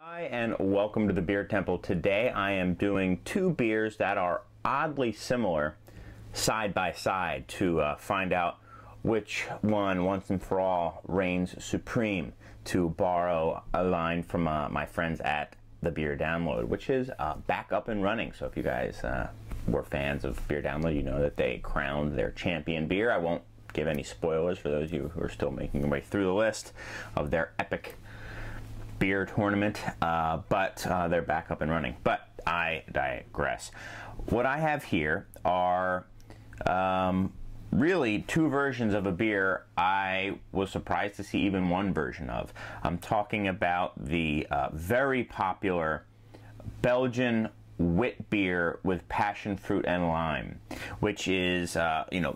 Hi and welcome to the Beer Temple. Today I am doing two beers that are oddly similar side by side to find out which one once and for all reigns supreme, to borrow a line from my friends at the Beer Download, which is back up and running. So if you guys were fans of Beer Download, you know that they crowned their champion beer. I won't give any spoilers for those of you who are still making their way through the list of their epic beer tournament, but they're back up and running. But I digress. What I have here are really two versions of a beer I was surprised to see even one version of. I'm talking about the very popular Belgian wit beer with passion fruit and lime, which is,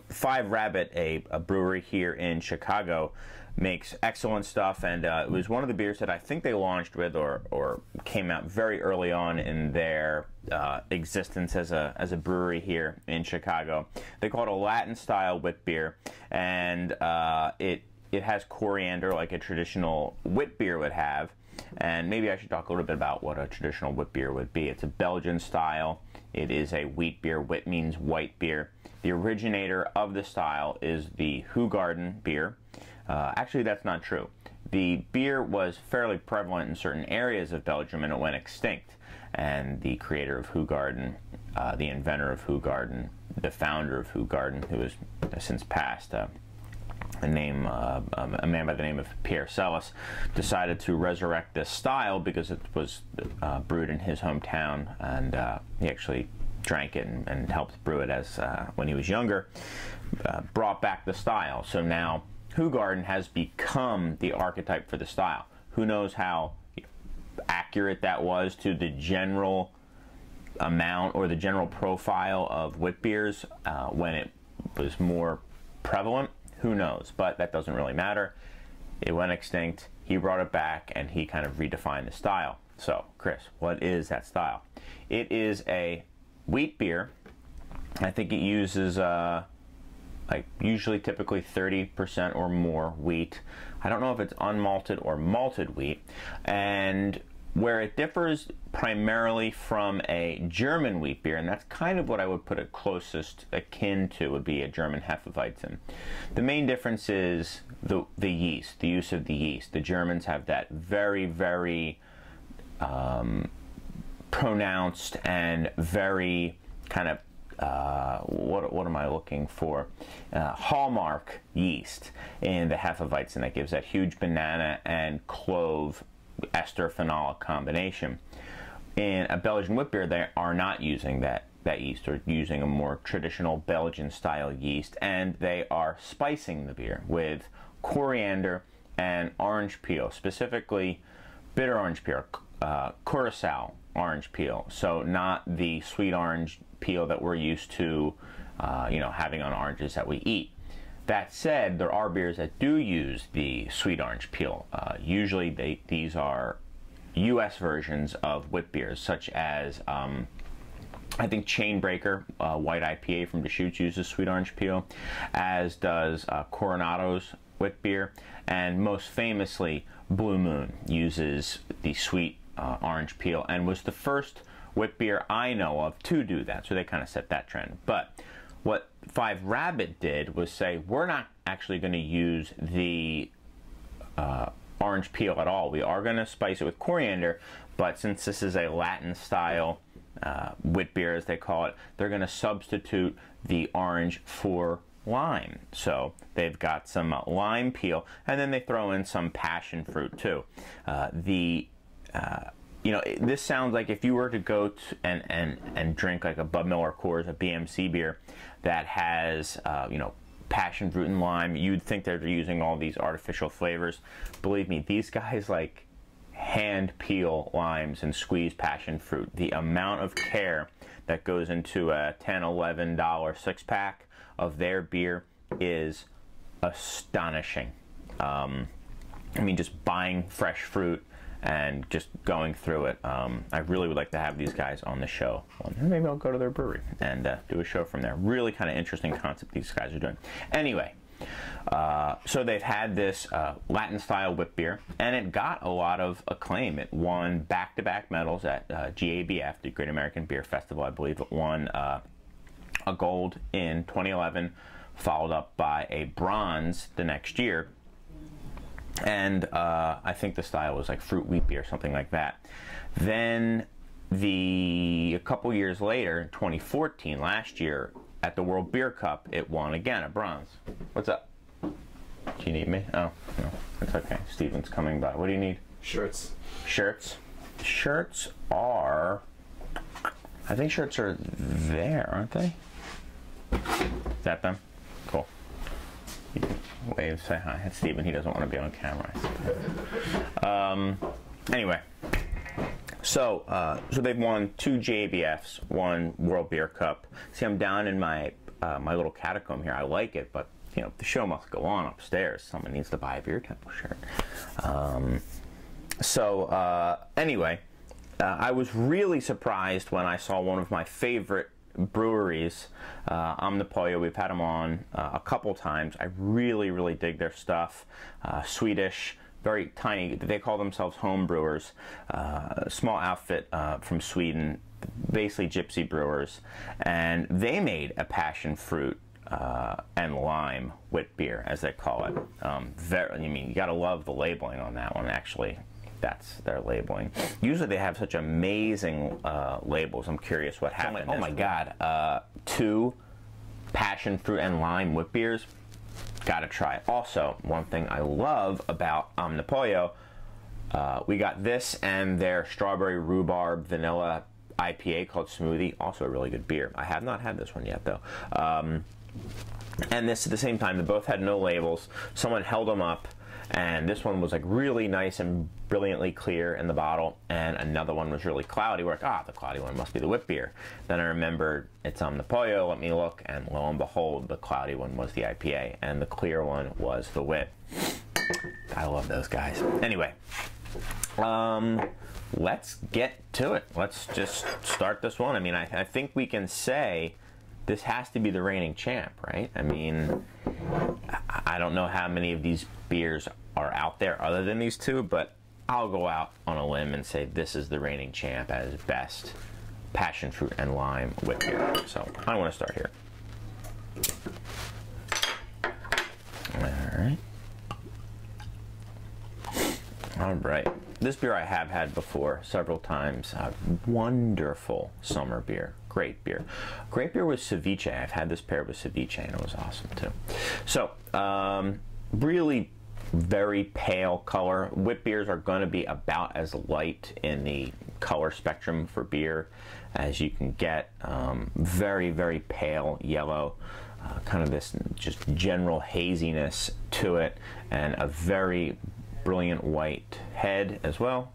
Five Rabbit, a brewery here in Chicago, makes excellent stuff, and it was one of the beers that I think they launched with or came out very early on in their existence as a brewery here in Chicago. They call it a Latin style wit beer, and it has coriander like a traditional wit beer would have. And maybe I should talk a little bit about what a traditional wit beer would be. It's a Belgian style. It is a wheat beer. Wit means white beer. The originator of the style is the Hoegaarden beer. Actually, that's not true. The beer was fairly prevalent in certain areas of Belgium and it went extinct. And the creator of Hoegaarden, the inventor of Hoegaarden, the founder of Hoegaarden, who has since passed, a man by the name of Pierre Celis, decided to resurrect this style because it was brewed in his hometown, and he actually drank it and helped brew it as when he was younger, brought back the style. So now Hoegaarden has become the archetype for the style. Who knows how accurate that was to the general amount or the general profile of wit beers when it was more prevalent? Who knows? But that doesn't really matter. It went extinct. He brought it back, and he kind of redefined the style. So, Chris, what is that style? It is a wheat beer. I think it uses usually typically 30% or more wheat. I don't know if it's unmalted or malted wheat. And where it differs primarily from a German wheat beer, and that's kind of what I would put it closest akin to, would be a German Hefeweizen. The main difference is the yeast, the use of the yeast. The Germans have that very, very pronounced and very kind of what am I looking for? Hallmark yeast in the Hefeweizen that gives that huge banana and clove ester phenolic combination. In a Belgian wit beer, they are not using that yeast. They're using a more traditional Belgian style yeast, and they are spicing the beer with coriander and orange peel, specifically bitter orange peel, curacao orange peel. So not the sweet orange peel that we're used to having on oranges that we eat. That said, there are beers that do use the sweet orange peel. Usually these are U.S. versions of wit beers, such as I think Chainbreaker, white IPA from Deschutes, uses sweet orange peel, as does Coronado's wit beer, and most famously Blue Moon uses the sweet orange peel, and was the first wit beer I know of to do that. So they kind of set that trend. But what Five Rabbit did was say, we're not actually going to use the orange peel at all. We are going to spice it with coriander, but since this is a Latin style wit beer, as they call it, they're going to substitute the orange for lime. So they've got some lime peel, and then they throw in some passion fruit too. This sounds like if you were to go and drink like a Bud Miller Coors, a BMC beer that has, passion fruit and lime, you'd think they're using all these artificial flavors. Believe me, these guys like hand peel limes and squeeze passion fruit. The amount of care that goes into a $10, $11 six-pack of their beer is astonishing. Just buying fresh fruit and just going through it. I really would like to have these guys on the show. Well, maybe I'll go to their brewery and do a show from there. Really kind of interesting concept these guys are doing. Anyway, So they've had this Latin-style wit beer, and it got a lot of acclaim. It won back-to-back medals at GABF, the Great American Beer Festival. I believe it won a gold in 2011, followed up by a bronze the next year. And I think the style was like fruit wheat beer, something like that. Then a couple years later, in 2014, last year, at the World Beer Cup, it won again a bronze. What's up? Do you need me? Oh, no, it's okay. Steven's coming by. What do you need? Shirts. Shirts? Shirts are... I think shirts are there, aren't they? Is that them? Cool. You can wave, say hi. It's Steven. He doesn't want to be on camera. Anyway. So they've won 2 JBFs, 1 World Beer Cup. See, I'm down in my my little catacomb here. I like it, but you know the show must go on upstairs. Someone needs to buy a Beer Temple shirt. Anyway, I was really surprised when I saw one of my favorite breweries, Omnipollo. We've had them on a couple times. I really dig their stuff. Swedish. Very tiny. They call themselves home brewers. Small outfit from Sweden, basically gypsy brewers, and they made a passion fruit and lime wit beer, as they call it. You gotta love the labeling on that one. Actually, that's their labeling. Usually they have such amazing labels. I'm curious what happened. Oh my God! 2 passion fruit and lime wit beers. Gotta try it. Also, one thing I love about Omnipollo, we got this and their strawberry rhubarb vanilla IPA called Smoothie. Also a really good beer. I have not had this one yet though. And this at the same time, they both had no labels. Someone held them up, and this one was like really nice and brilliantly clear in the bottle, and another one was really cloudy. We're like, the cloudy one must be the wit beer. Then I remembered it's Omnipollo. Let me look, and lo and behold, the cloudy one was the IPA, and the clear one was the wit. I love those guys. Anyway, let's get to it. Let's just start this one. I mean, I think we can say this has to be the reigning champ, right? I mean, I don't know how many of these beers are out there other than these 2, but I'll go out on a limb and say this is the reigning champ as best passion fruit and lime wit beer. So I want to start here. All right. This beer I have had before several times. Wonderful summer beer. Great beer. Great beer with ceviche. I've had this paired with ceviche, and it was awesome too. So, really very pale color. Wit beers are going to be about as light in the color spectrum for beer as you can get. Very pale yellow. Kind of this just general haziness to it, and a very brilliant white head as well.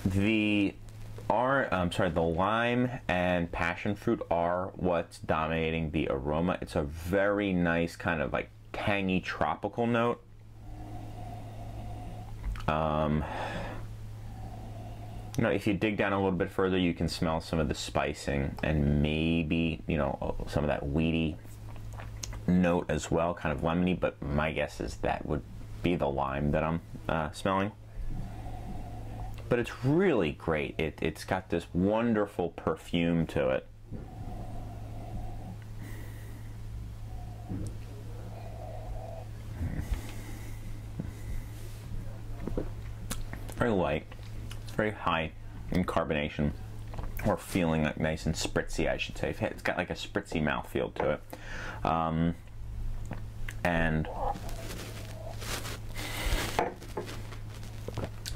The lime and passion fruit are what's dominating the aroma. It's a very nice kind of like tangy tropical note. You know, if you dig down a little bit further, you can smell some of the spicing and maybe, you know, some of that weedy note as well, kind of lemony, but my guess is that would be the lime that I'm smelling. But it's really great. It's got this wonderful perfume to it. Very light, very high in carbonation, or feeling like nice and spritzy, I should say. It's got like a spritzy mouthfeel to it. And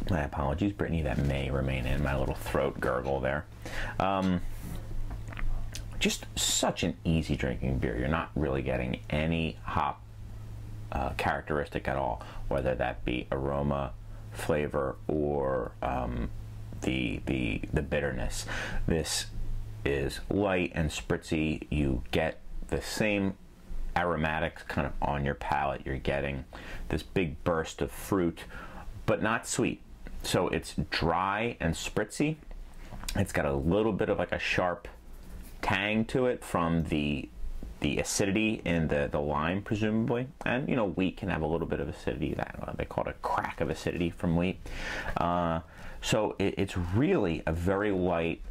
my apologies, Brittany, that may remain in my little throat gurgle there. Just such an easy drinking beer. You're not really getting any hop characteristic at all, whether that be aroma, flavor, or the bitterness. This is light and spritzy. You get the same aromatics kind of on your palate. You're getting this big burst of fruit, but not sweet. So it's dry and spritzy. It's got a little bit of like a sharp tang to it from the acidity in the lime, presumably. And, you know, wheat can have a little bit of acidity. They call it a crack of acidity from wheat. So it's really a very light,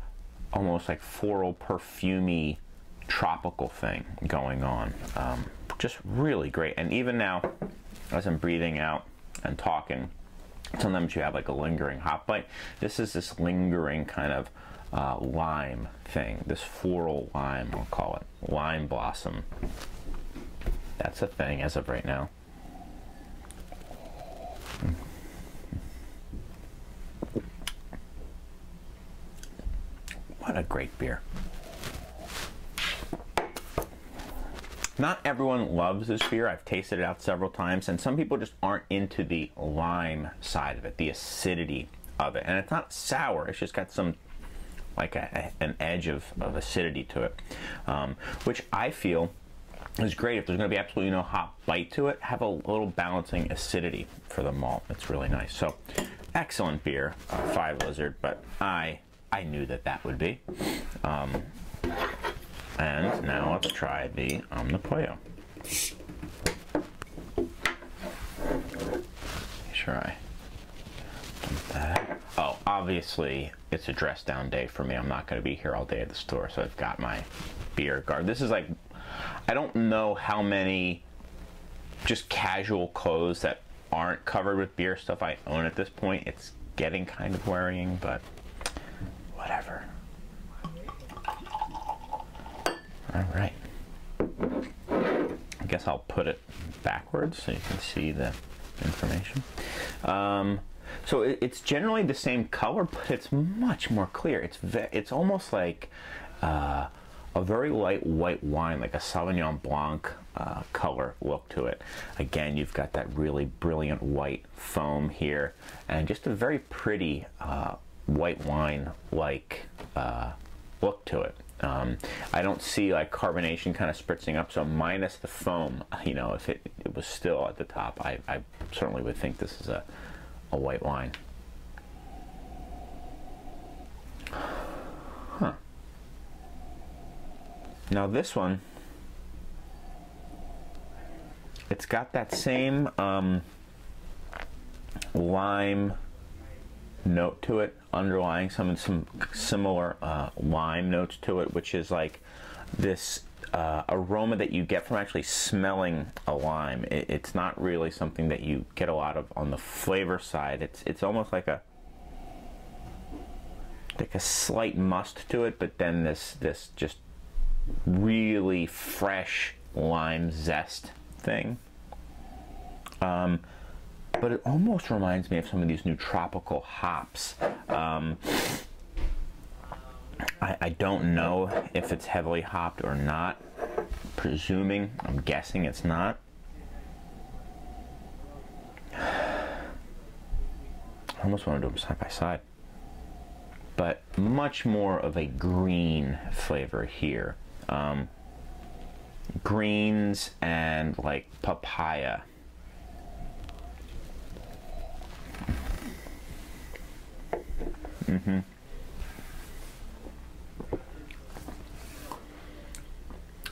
almost like floral, perfumey, tropical thing going on. Just really great. And even now, as I'm breathing out and talking, sometimes you have like a lingering hop bite. This is this lingering kind of lime thing, this floral lime, I'll call it. Lime blossom. That's a thing as of right now. What a great beer. Not everyone loves this beer. I've tasted it out several times, and some people just aren't into the lime side of it, the acidity of it. And it's not sour, it's just got some, like an edge of acidity to it, which I feel is great. If there's going to be absolutely no hop bite to it, have a little balancing acidity for the malt. It's really nice. So, excellent beer, Five Lizard, but I knew that would be. And now let's try the Omnipollo. Sure, I dump that. Oh, obviously it's a dress down day for me. I'm not going to be here all day at the store, so I've got my beer guard. This is like, I don't know how many just casual clothes that aren't covered with beer stuff I own at this point. It's getting kind of worrying, but whatever. All right. I guess I'll put it backwards so you can see the information. So it's generally the same color, but it's much more clear. It's almost like a very light white wine, like a Sauvignon Blanc color look to it. Again, you've got that really brilliant white foam here, and just a very pretty white wine-like look to it. I don't see like carbonation kind of spritzing up, so minus the foam, you know, if it was still at the top, I certainly would think this is a white wine. Huh. Now this one, it's got that same lime note to it, underlying some similar lime notes to it, which is like this aroma that you get from actually smelling a lime. It's not really something that you get a lot of on the flavor side. It's almost like a slight must to it, but then this just really fresh lime zest thing. But it almost reminds me of some of these new tropical hops. I don't know if it's heavily hopped or not. I'm guessing it's not. I almost want to do them side by side. But much more of a green flavor here. Greens and like papaya.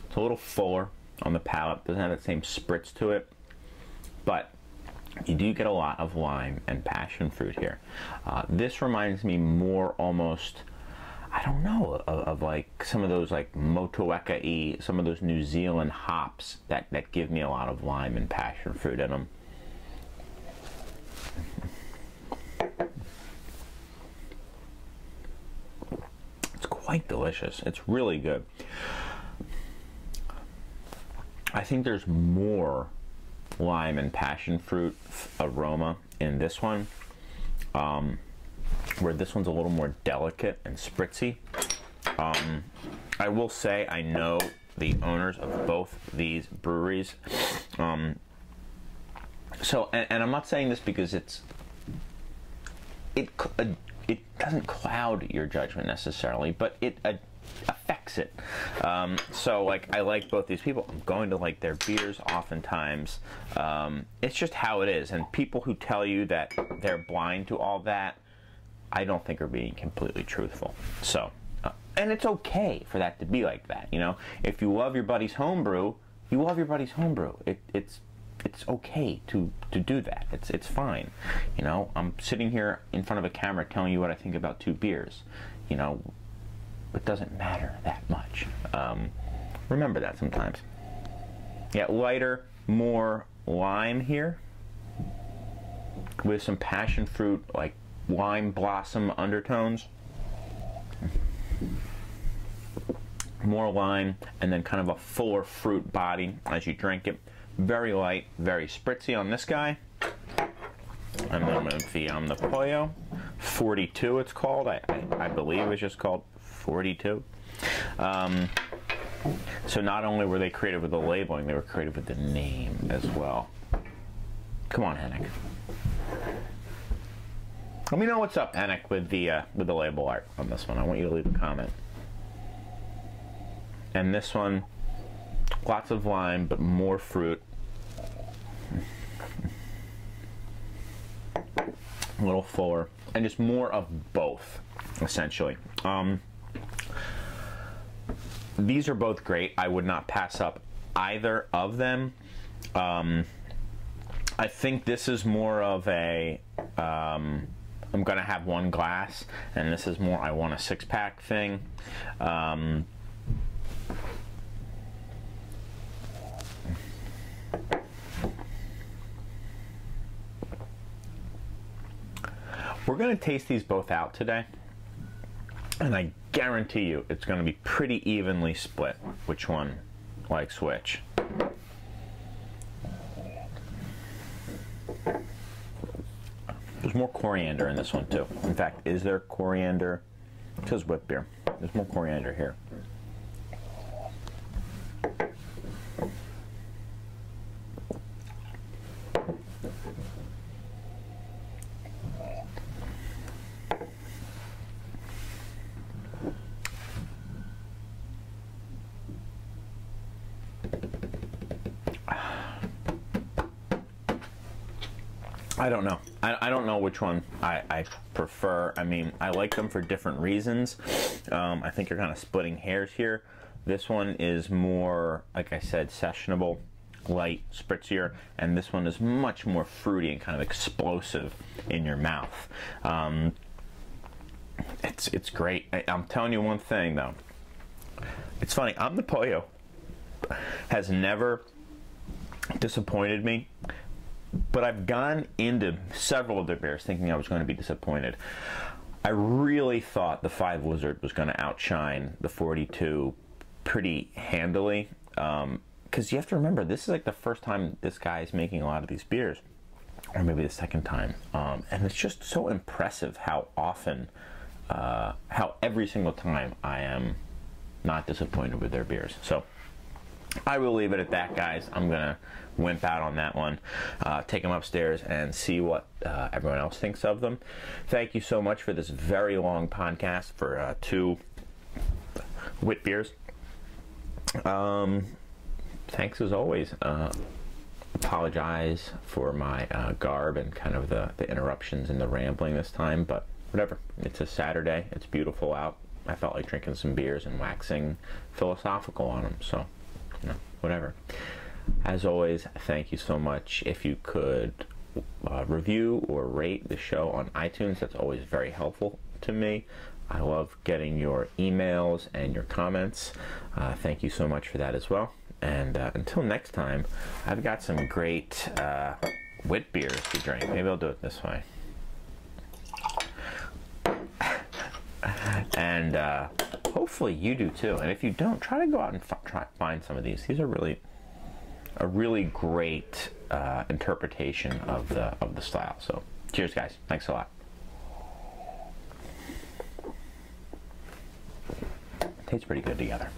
It's a little fuller on the palate, doesn't have that same spritz to it, but you do get a lot of lime and passion fruit here. This reminds me more almost, I don't know, of like some of those like Motueka-y, some of those New Zealand hops that give me a lot of lime and passion fruit in them. Quite delicious. It's really good. I think there's more lime and passion fruit aroma in this one, where this one's a little more delicate and spritzy. I will say I know the owners of both these breweries, so and I'm not saying this because it doesn't cloud your judgment necessarily, but it affects it. So like, I like both these people. I'm going to like their beers oftentimes. It's just how it is. And people who tell you that they're blind to all that, I don't think are being completely truthful. So And it's okay for that to be like that, you know. If you love your buddy's homebrew, you love your buddy's homebrew. It's okay to do that. It's fine, you know. I'm sitting here in front of a camera telling you what I think about 2 beers, you know. It doesn't matter that much. Remember that sometimes. Yeah, lighter, more lime here, with some passion fruit, like lime blossom undertones. More lime, and then kind of a fuller fruit body as you drink it. Very light, very spritzy on this guy. And then with the Omnipollo, 42 it's called. I believe it's just called 42. So not only were they creative with the labeling, they were creative with the name as well. Come on, Hennick. Let me know what's up, Hennick, with the label art on this one. I want you to leave a comment. And this one, lots of lime, but more fruit. A little fuller, and just more of both, essentially. These are both great. I would not pass up either of them. I think this is more of a I'm gonna have one glass, and this is more I want a 6-pack thing. We're going to taste these both out today, and I guarantee you it's going to be pretty evenly split which one likes which. There's more coriander in this one too. In fact, is there coriander? It says witbier. There's more coriander here. I don't know. I don't know which one I prefer. I mean, I like them for different reasons. I think you're kind of splitting hairs here. This one is more, like I said, sessionable, light, spritzier, and this one is much more fruity and kind of explosive in your mouth. It's great. I'm telling you one thing though. It's funny. Omnipollo has never disappointed me. But I've gone into several of their beers thinking I was going to be disappointed. I really thought the 5 Lizard was going to outshine the 42 pretty handily. Because you have to remember, this is like the first time this guy is making a lot of these beers. Or maybe the second time. And it's just so impressive how often, how every single time I am not disappointed with their beers. So I will leave it at that, guys. I'm going to wimp out on that one, take them upstairs and see what everyone else thinks of them. Thank you so much for this very long podcast for 2 wit beers. Thanks as always. Apologize for my garb and kind of the interruptions and the rambling this time, but whatever. It's a Saturday. It's beautiful out. I felt like drinking some beers and waxing philosophical on them, so you know, whatever. As always, thank you so much. If you could review or rate the show on iTunes, that's always very helpful to me. I love getting your emails and your comments. Thank you so much for that as well. And until next time, I've got some great wit beers to drink. Maybe I'll do it this way. And hopefully you do too. And if you don't, try to go out and find some of these. These are really a really great interpretation of the style. So cheers, guys. Thanks a lot. Tastes pretty good together.